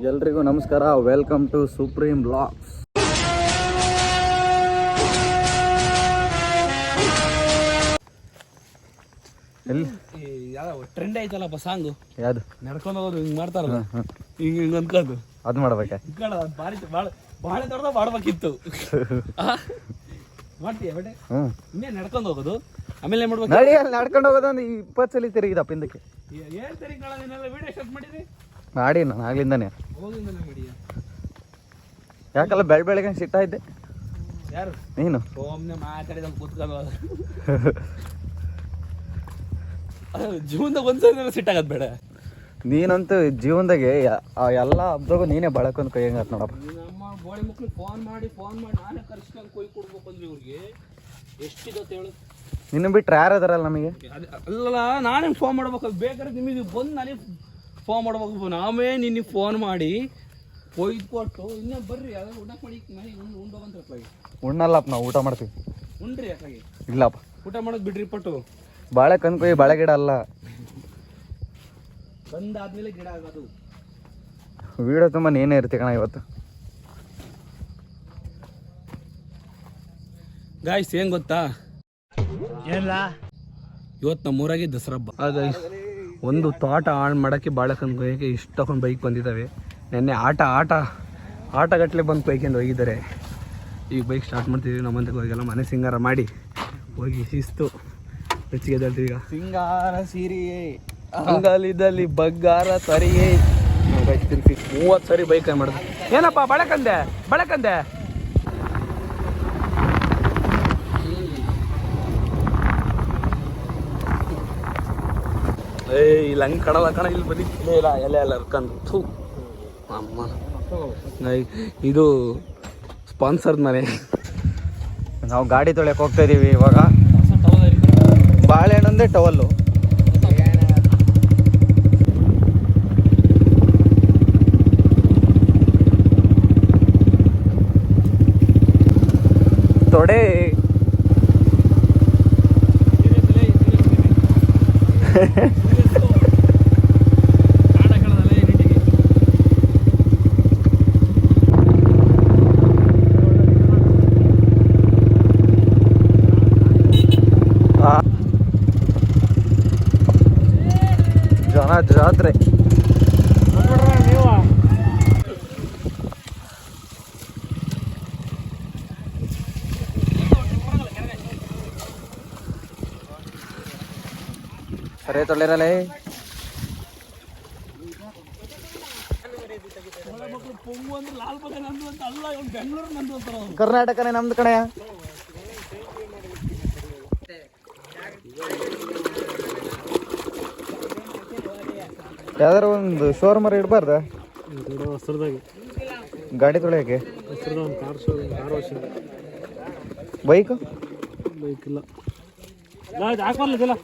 ಎಲ್ರಿಗೂ ನಮಸ್ಕಾರ, welcome to supreme blogs. ಎಲ್ಲಿ ಯಾವ ಟ್ರೆಂಡ್ ಐತಲ್ಲಪ್ಪ ಸಾಂಗು, ಯಾವುದು ನಡ್ಕೊಂಡು ಹೋಗೋದು ಹಿಂಗೆ ಮಾಡ್ತಾರಲ್ಲ, ಹಿಂಗೆ ಹಿಂಗೆ ಅನ್ಕೊಂಡು ಅದು ಮಾಡ್ಬೇಕಾ? ಭಾರಿ ಭಾಳ ದೊಡ್ಡದ ಮಾಡ್ಬೇಕಿತ್ತು. ಮಾಡ್ತೀಯ ಬೇಟೆ? ಇನ್ನೇ ನಡ್ಕೊಂಡು ಹೋಗೋದು, ಆಮೇಲೆ ಏನ್ ಮಾಡ್ಬೇಕು? ನಡಿ, ಅಲ್ಲಿ ನಡ್ಕೊಂಡು ಹೋಗೋದು ಒಂದು 20 ಸಲ ತಿರುಗಿದಪ್ಪ ಹಿಂದಕ್ಕೆ. ಏನ್ ತಿರುಗಿನೆಲ್ಲ ವಿಡಿಯೋ ಸ್ಟಾರ್ಟ್ ಮಾಡಿದ್ರಿ? ಮಾಡಿ ನಾನು ಆಗ್ಲಿಂದಾನೆ. ಹೋಗಿಂದಲೇ ಮಾಡಿ. ಯಾಕಲ್ಲ ಬೆಳಗ್ಗೆ ಸಿಟ್ಟಾಯ್ತೆ? ಯಾರು? ನೀನು. ಒಮ್ಮೆ ಮಾತಾಡಿದ ಕೂತ್ಕೊಂಡು ಜೀವನದಾಗ ಒಂದ್ಸಲ ಸಿಟ್ಟಾಗದ್ ಬೇಡ. ನೀನಂತೂ ಜೀವನದಾಗೆ ಎಲ್ಲ ಹಬ್ಬದಾಗೂ ನೀನೇ ಬಳಕೊಂಡ್ ಕೈ ಹೆಂಗತ್ ನೋಡಪ್ಪ. ನಮ್ಮ ಬೋಳಿ ಮಕ್ಳಿಗೆ ಫೋನ್ ಮಾಡಿ ನಾನೇ ಕರ್ಸ್ಕೊಂಡು ಕೊಯ್ ಕೊಡ್ಬೇಕು ಅಂದ್ರೆ ಇವ್ರಿಗೆ ಎಷ್ಟಿದತ್ತೆ ಹೇಳು. ನಿನ್ನ ಬಿಟ್ರೆ ಯಾರು ಅದಾರಲ್ಲ ನಮಗೆ? ಅಲ್ಲ, ನಾನೇ ಫೋನ್ ಮಾಡ್ಬೇಕು. ಬೇಕಾದ್ರೆ ನಿಮಗೆ ಬಂದು ನಾನೇ ಫೋನ್ ಮಾಡ್ಬೇಕು. ನಾವೇ ನಿನಗೆ ಫೋನ್ ಮಾಡಿ ಕೊಯ್ದು ಕೊಟ್ಟು ಇನ್ನೇ ಬರ್ರಿ ಅದ ಊಟ ಮಾಡಿ ಮನೆ ಉಂಡೋಗಂತ. ಉಣ್ಣಲ್ಲಪ್ಪ, ನಾವು ಊಟ ಮಾಡ್ತೀವಿ. ಉಂಡ್ರಿ ಯಾಕಾಗಿ? ಇಲ್ಲಪ್ಪ, ಊಟ ಮಾಡೋದು ಬಿಡ್ರಿ ಪಟ್ಟು. ಬಾಳೆ ಕನ್ಕೊಯ್ ಬಾಳೆ ಗಿಡ ಅಲ್ಲ, ಬಂದಾದ್ಮೇಲೆ ಗಿಡ ಆಗೋದು. ವಿಡಿಯೋ ತುಂಬ ನೀನೇ ಇರ್ತಿ ಕಣ ಇವತ್ತು. ಗಾಯ್ಸ್ ಏನ್ ಗೊತ್ತಾ, ಇವತ್ತು ನಮ್ಮೂರಾಗೆ ದಸರಾ ಹಬ್ಬ. ಗೈಸ್, ಒಂದು ತೋಟ ಹಾಳು ಮಾಡೋಕ್ಕೆ ಬಾಳೆಕಂದು ಕೊಯ್ಯೋಕ್ಕೆ ಇಷ್ಟೊಂದು ಬೈಕ್ ಬಂದಿದ್ದಾವೆ. ನೆನ್ನೆ ಆಟಗಟ್ಟಲೆ ಬಂದು ಕೊಯ್ಕೊಂಡು ಹೋಗಿದ್ದಾರೆ. ಈಗ ಬೈಕ್ ಸ್ಟಾರ್ಟ್ ಮಾಡ್ತಿದ್ದೀವಿ. ನಮ್ಮಂತಕ್ಕೆ ಹೋಗಿಲ್ಲ, ಮನೆ ಸಿಂಗಾರ ಮಾಡಿ ಹೋಗಿ ಶಿಸ್ತು ಹೆಚ್ಚಿಗೆ ಈಗ ಸಿಂಗಾರ ಸೀರಿಯೇ ಅಂಗಲಿದಲ್ಲಿ ಬಗ್ಗಾರ ಸರಿಯೇ 30 ಸರಿ ಬೈಕ್ ಮಾಡೋದು. ಏನಪ್ಪ ಬಳಕಂದೆ ಇಲ್ಲಿ ಹಂಗೆ ಕಡಲ್ಲ ಕಣ, ಇಲ್ಲಿ ಬರೀ ಇಲ್ಲ ಎಲ್ಲ ಅರ್ಕಂದು ಅಮ್ಮ. ಇದು ಸ್ಪಾನ್ಸರ್ಡ್ ಮನೆ. ನಾವು ಗಾಡಿ ತೊಳೆಯಕ್ಕೆ ಹೋಗ್ತಾ ಇದೀವಿ ಇವಾಗ. ಬಾಳೆಹಣ್ಣಂದೇ ಟವಲ್ಲು. ತೊಡೆ ಜನ ಜಾತ್ರೆ. ಸರಿ ತೊಳಿರಲ್ಲೇ. ಕರ್ನಾಟಕನೇ ನಮ್ದು ಕಣೆಯ. ಯಾವ್ದಾರು ಒಂದು ಶೋರೂಮರ್ ಇಡಬಾರ್ದ ಗಾಡಿ ತೊಳೆಯಕ್ಕೆ? ಬೈಕ್ ಇಲ್ಲ ಹಾಕ್ಬಾರ್ಲಿಲ್ಲ.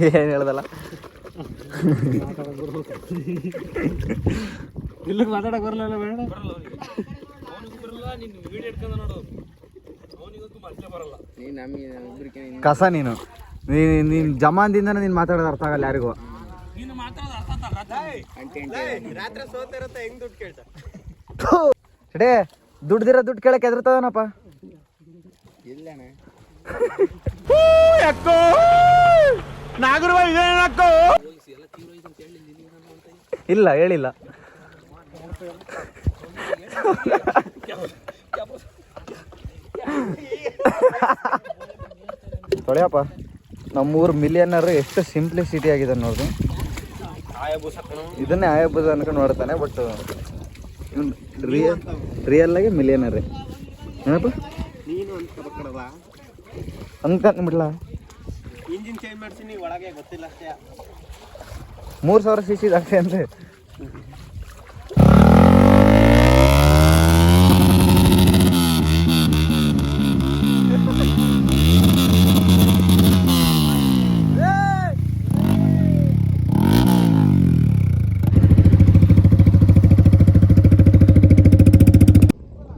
ಏನ್ ಹೇಳ್ದಲ್ಲ, ಇಲ್ಲ ಮಾತಾಡಕ್ ಬರಲ್ಲ. ಬೇಡ ಕಸ ನೀನು ನೀನ್ ಜಮಾನ್ದಿಂದ ನೀನ್ ಮಾತಾಡೋದು ಅರ್ಥ ಆಗಲ್ಲ ಯಾರಿಗೂ. ದುಡ್ದಿರೋ ದುಡ್ಡು ಕೇಳಕ್ ಎದುರ್ತದನಪ್ಪ. ಇಲ್ಲ ಹೇಳಿಲ್ಲ. ತೊಳೆಯಪ್ಪ, ನಮ್ಮೂರು ಮಿಲಿಯನರ್ ಎಷ್ಟು ಸಿಂಪ್ಲಿಸಿಟಿ ಆಗಿದೆ ನೋಡ್ರಿ. ಇದನ್ನೇ ಆಯಬೂಸ ಅನ್ಕೊಂಡು ನೋಡ್ತಾನೆ, ಬಟ್ ರಿಯಲ್ ಆಗಿ ಮಿಲಿಯನರ್ ಏನಪ್ಪ ಅನ್ಕೊಂಡ್ಬಿಡ್ಲ. ಇಂಜಿನ್ ಚೇಂಜ್ ಮಾಡ್ತೀನಿ ಒಳಗೆ ಗೊತ್ತಿಲ್ಲ ಅಷ್ಟೇ. 3000 cc ಅಷ್ಟೇ ಅಂದ್ರೆ.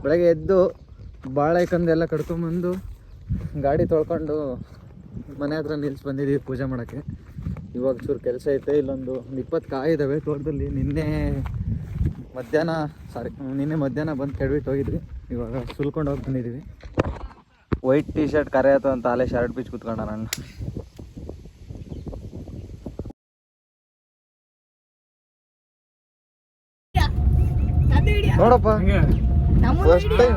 ಬೆಳಗ್ಗೆ ಎದ್ದು ಬಾಳೆಕಂದೆಲ್ಲ ಕಡ್ಕೊಂಬಂದು ಗಾಡಿ ತೊಳ್ಕೊಂಡು ಮನೆ ಹತ್ರ ನಿಲ್ಸಿ ಬಂದಿದ್ದೀವಿ ಪೂಜೆ ಮಾಡೋಕ್ಕೆ. ಇವಾಗ ಚೂರು ಕೆಲಸ ಐತೆ. ಇಲ್ಲೊಂದು 20 ಕಾಯಿ ಇದ್ದಾವೆ ತೋಟದಲ್ಲಿ. ನಿನ್ನೆ ಮಧ್ಯಾಹ್ನ ಬಂದು ಕೆಡವಿಟ್ಟು ಹೋಗಿದ್ವಿ. ಇವಾಗ ಸುಲ್ಕೊಂಡು ಹೋಗಿ ಬಂದಿದ್ದೀವಿ. ವೈಟ್ ಟೀ ಶರ್ಟ್ ಕರೆ ಆಯ್ತು ಅಂತ ಅಲ್ಲೇ ಶರ್ಟ್ ಬಿಚ್ಚಿ ಕೂತ್ಕೊಂಡ ನಾನು. ನೋಡಪ್ಪ ಫಸ್ಟ್ ಟೈಮ್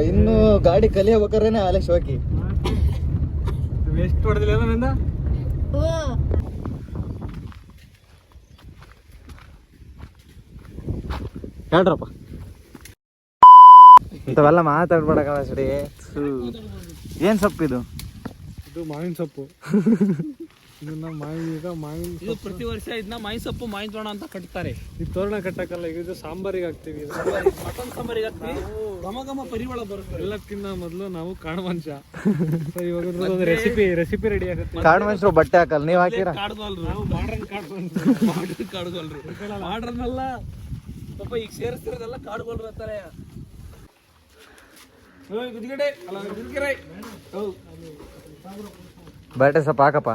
ಇನ್ನು ಗಾಡಿ ಕಲಿಯಬೇಕಾರೇನೆ ಆಲೆ ಶೋಕಿ. ಎಷ್ಟು ಹೊಡೆದಿಲ್ಲ ಹೇಳ್ರಪ್ಪ, ಇಂಥವೆಲ್ಲ ಮಾತಾಡ್ಬೇಡಕ್ಕ ಸಡಿ. ಏನ್ ಸೊಪ್ಪು ಇದು? ಇದು ಮಾವಿನ ಸೊಪ್ಪು. ಇದು ಪ್ರತಿ ವರ್ಷ ಇದನ್ನ ಮಾವಿನ ಸೊಪ್ಪು ಮಾವಿನ ತೋರಣ ಅಂತ ಕಟ್ತಾರೆ. ಇದು ತೋರಣ ಕಟ್ಟಕ್ಕಲ್ಲ, ಇದು ಸಾಂಬಾರಿಗೆ ಹಾಕ್ತಿವಿ. ಮಟನ್ ಸಾಂಬಾರಿಗೆ ಹಾಕ್ತಿವಿ. ಘಮ ಘಮ ಪರಿಮಳ ಬರುತ್ತೆ. ಎಲ್ಲಕ್ಕಿಂತ ಮೊದಲು ನಾವು ಕಾಡುವಂಶ. ಇವಾಗ ರೆಸಿಪಿ ರೆಡಿ ಆಗುತ್ತೆ. ಕಾಡುವಂಶರು ಬಟ್ಟೆ ಹಾಕಲ್ಲ, ನೀವ್ ಹಾಕಿರ? ನಾವು ಮಾಡ್ರನ್ ಕಾಡುಗೋಲ್ರು. ಮಾಡ್ರನ್ನೆಲ್ಲ ಪಾಪ ಈಗ ಸೇರಿಸ್ತಿರೋದೆಲ್ಲ ಕಾಡುಗೋಲ್ರು ಅಂತಾರೆ. ಬಟ್ಟೆ ಸ್ವಲ್ಪ ಹಾಕಪ್ಪ.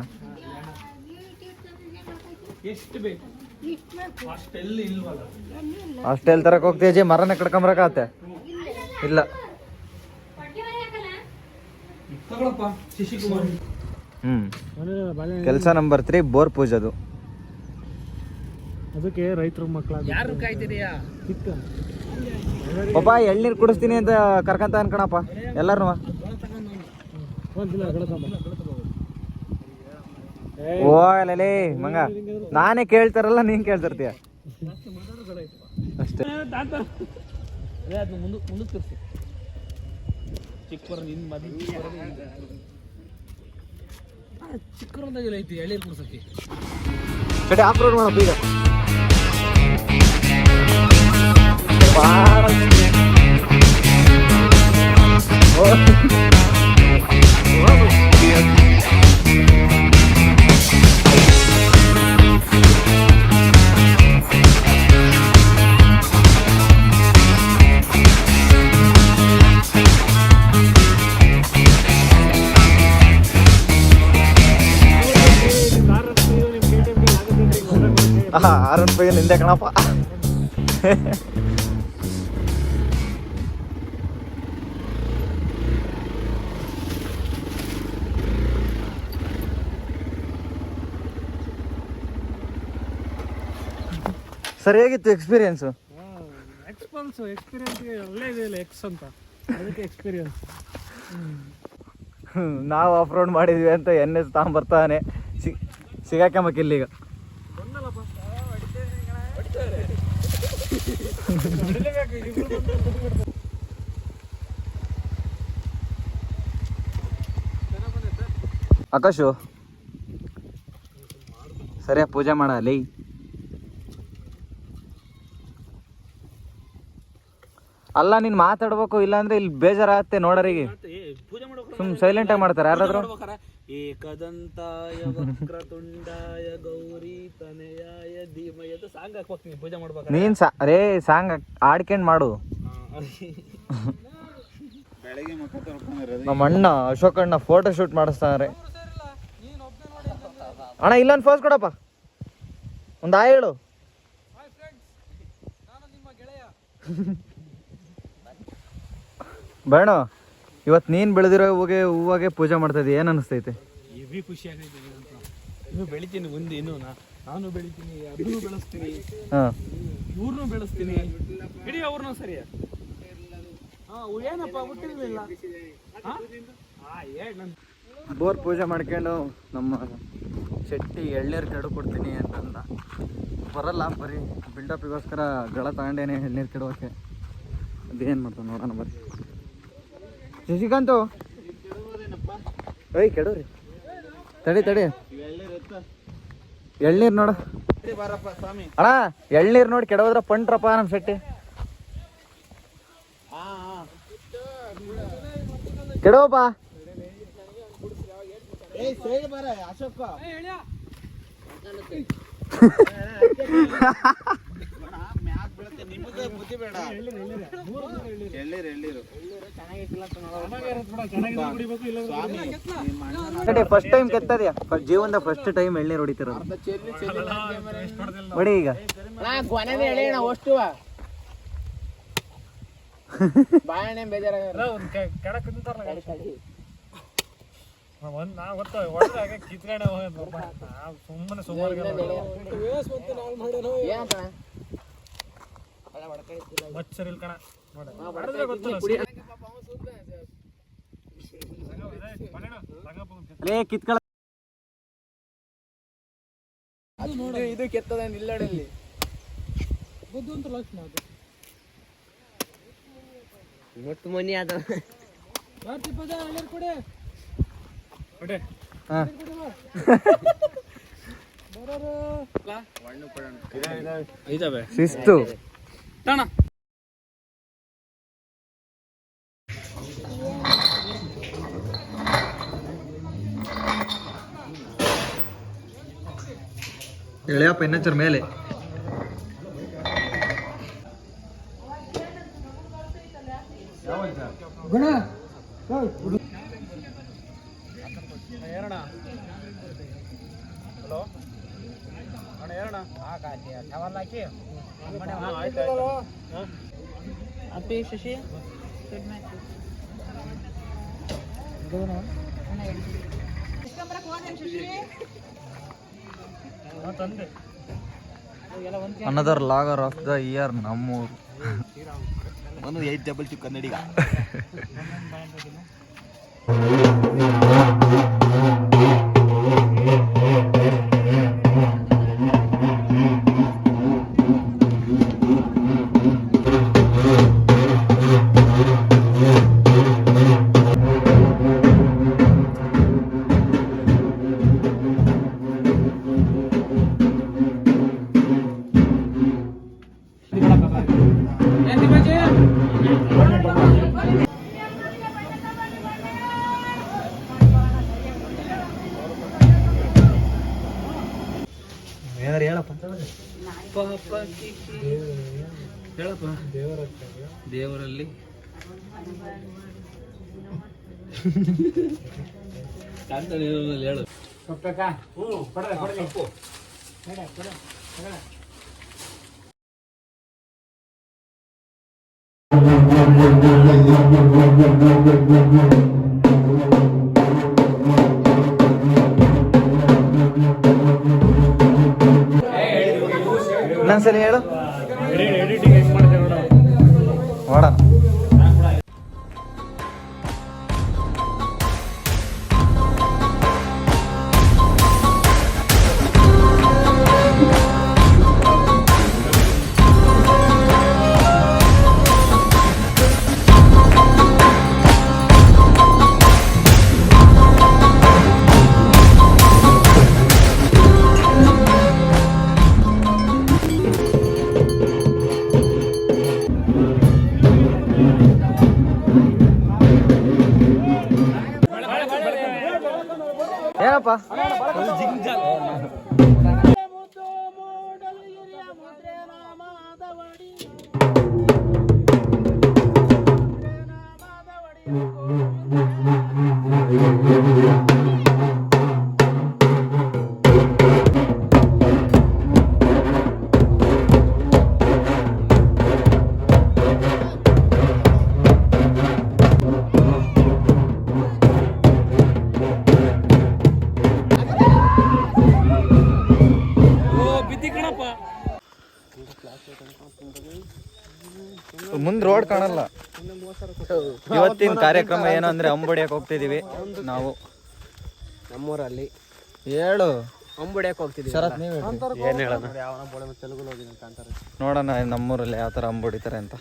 ಎಷ್ಟು ಬೇಕು ಅಷ್ಟೆಲ್ಲ ಇಲ್ವಲ್ಲ. ಅಷ್ಟೆಲ್ ತರಕ್ ಹೋಗ್ತೀಯ ಮರನ ಕಡ್ಕೊಂಬರಕಾತೆ? ಇಲ್ಲ ಶಶಿಕುಮಾರ್. ಕೆಲಸ ನಂಬರ್ 3 ಬೋರ್ ಪೂಜದು. ಅದಕ್ಕೆ ರೈತರು ಮಕ್ಕಳ ಯಾರು ಕಾಯ್ತಿದೆಯಾ? ಪಾಪ ಎಳ್ನೀರು ಕುಡಿಸ್ತೀನಿ ಅಂತ ಕರ್ಕಂತ ಅನ್ಕಣಪ್ಪ ಎಲ್ಲಾರು. ಓ ಅಲ್ಲೇ ಮಂಗ, ನಾನೇ ಕೇಳ್ತಾರಲ್ಲ ನೀನ್ ಕೇಳ್ತಿರ್ತೀಯ ಅಷ್ಟೇ. ಮುಂದಕ್ಕೆ ತರಿಸಿ ಚಿಕ್ಕವರಂದಾಗೆಲ್ಲ ಐತಿ ಎಳ್ನೀರು ಕುಡಿಸೋಕ್ಕೆ. ಸರಿ ಆಫ್ ರೋಡ್ ಮಾಡಪ್ಪ ಈಗ. ₹6 ನಿಂದೆ ಕಣಪ್ಪ. ಸರ್ ಹೇಗಿತ್ತು ಎಕ್ಸ್ಪೀರಿಯನ್ಸು? ಎಕ್ಸ್ಪೀರಿಯನ್ಸ್ ಒಳ್ಳೆ ಇದೆಯಲ್ಲ ಎಕ್ಸ್ ಅಂತ, ಅದಕ್ಕೆ ಎಕ್ಸ್ಪೀರಿಯನ್ಸ್. ನಾವು ಆಫ್ ರೋಡ್ ಮಾಡಿದ್ವಿ ಅಂತ NS ತಗೊಂಬರ್ತಾನೆ ಸಿಗಾಕಂಬಕ್ಕೆ ಇಲ್ಲಿಗ. ಆಕಾಶು ಸರಿಯಾ ಪೂಜೆ ಮಾಡ ಲೈ. ಅಲ್ಲ ನೀನ್ ಮಾತಾಡ್ಬೇಕು, ಇಲ್ಲಾಂದ್ರೆ ಇಲ್ಲಿ ಬೇಜಾರಾಗತ್ತೆ ನೋಡರಿಗೆ. ಸುಮ್ ಸೈಲೆಂಟ್ ಆಗಿ ಮಾಡ್ತಾರೆ ಯಾರಾದ್ರೂ. ಏಕದಂತಾಯ ವಕ್ರತುಂಡಾಯ ಗೌರಿ ತನಯಾಯ ಧೀಮಯ ಅಂತ ಸಾಂಗ್ ಹಾಕ್ತೀನಿ ಪೂಜೆ ಮಾಡ್ಬೇಕು. ನೀನ್ ರೇ ಸಾಂಗ್ ಆಡ್ಕೊಂಡ್ ಮಾಡು. ನಮ್ಮ ಅಣ್ಣ ಅಶೋಕ್ ಅಣ್ಣ ಫೋಟೋ ಶೂಟ್ ಮಾಡಿಸ್ತಾರೆ. ಅಣ್ಣ ಇಲ್ಲೊಂದು ಫೋಸ್ ಕೊಡಪ್ಪ, ಒಂದು ಆಯ್ ಹೇಳು. ಬೇಡ ಇವತ್ತು ನೀನ್ ಬೆಳೆದಿರೋ ಹೂವಾಗೆ ಪೂಜೆ ಮಾಡ್ತಾ ಇದ್ದೀವಿ, ಏನ್ ಅನಿಸ್ತೈತೆ? ಹೆವಿ ಖುಷಿ ಆಗೈತೆ. ಇನ್ನು ಬೆಳಿತೀನಿ ಮುಂದೆ, ಇನ್ನು ನಾನು ಬೆಳಿತೀನಿ, ಅದನ್ನು ಬೆಳೆಸ್ತೀನಿ, ಇವ್ರನ್ನೂ ಬೆಳೆಸ್ತೀನಿ, ಇಡೀ ಅವ್ರನ್ನೂ ಸರಿಯಾ. ಏನಪ್ಪ ಹುಟ್ಟಿರ್ಲಿಲ್ಲ. ಬೋರ್ ಪೂಜೆ ಮಾಡ್ಕೊಂಡು ನಮ್ಮ ಶೆಟ್ಟಿ ಎಳ್ನೀರು ಕೆಡು ಕೊಡ್ತೀನಿ ಅಂತಂದ. ಬರಲ್ಲ, ಬರೀ ಬಿಲ್ಡಪ್ಪಿಗೋಸ್ಕರ ಗಳ ತಗೊಂಡೇನೆ ಎಳ್ನೀರು ಕೆಡೋಕೆ. ಅದೇನು ಮಾಡ್ತಾನೆ ನೋಡೋಣ ಬರ್ರಿ. ಶಶಿಕಾಂತು ಕೆಡೋರಿ, ತಡಿ ಎಳ್ನೀರು ನೋಡು ಅಣ್ಣ. ಎಳ್ನೀರು ನೋಡಿ ಕೆಡೋದ್ರ ಪಂಟ್ರಪ್ಪ ನಮ್ಮ ಶೆಟ್ಟಿ. ಕೆಡವಪ್ಪ. ಫಸ್ಟ್ ಟೈಮ್ ಕೆತ್ತದ್ಯಾ ಜೀವನದ ಫಸ್ಟ್ ಟೈಮ್ ಎಳ್ನೀರು ಹೊಡಿತಿರೋದು ಹೊಡಿ ಈಗ ಕಿತ್ಕೊಳ್ಳ ಇದು ಕೆತ್ತದ ನಿಲ್ಲಡಲ್ಲಿ ಮತ್ತು ಮನಿ ಅದ ಶಿಸ್ತು ಎಳೆಯಪ್ಪ ಇನ್ನೊಂಚೂರ ಮೇಲೆ Shashi another lager of the year ನಮ್ಮೂರು ಒಂದು 8 ಕನ್ನಡಿಗ ಹೇಳಪ್ಪ ದೇವರಲ್ಲಿ ಹೇಳು ಇನ್ನೊಂದ್ಸಲಿ ಹೇಳು ನೋಡೋಣ ಏನಪ್ಪ ಮುಂದ್ ರೋಡ್ ಕಾಣಲ್ಲ. ಇವತ್ತಿನ ಕಾರ್ಯಕ್ರಮ ಏನು ಅಂದ್ರೆ ಅಂಬುಡಿಯಕ್ಕೆ ಹೋಗ್ತಿದೀವಿ ನಾವು ನಮ್ಮೂರಲ್ಲಿ. ಹೇಳು ಅಂಬುಡಿಯಕ್ಕೆ ಹೋಗ್ತಿದೀವಿ. ಶರತ್ ನೀವು ಏನ್ ಹೇಳೋಣ? ನೋಡೋಣ ನಮ್ಮೂರಲ್ಲಿ ಯಾವ ತರ ಅಂಬು ಹೊಡಿತಾರೆ ಅಂತ.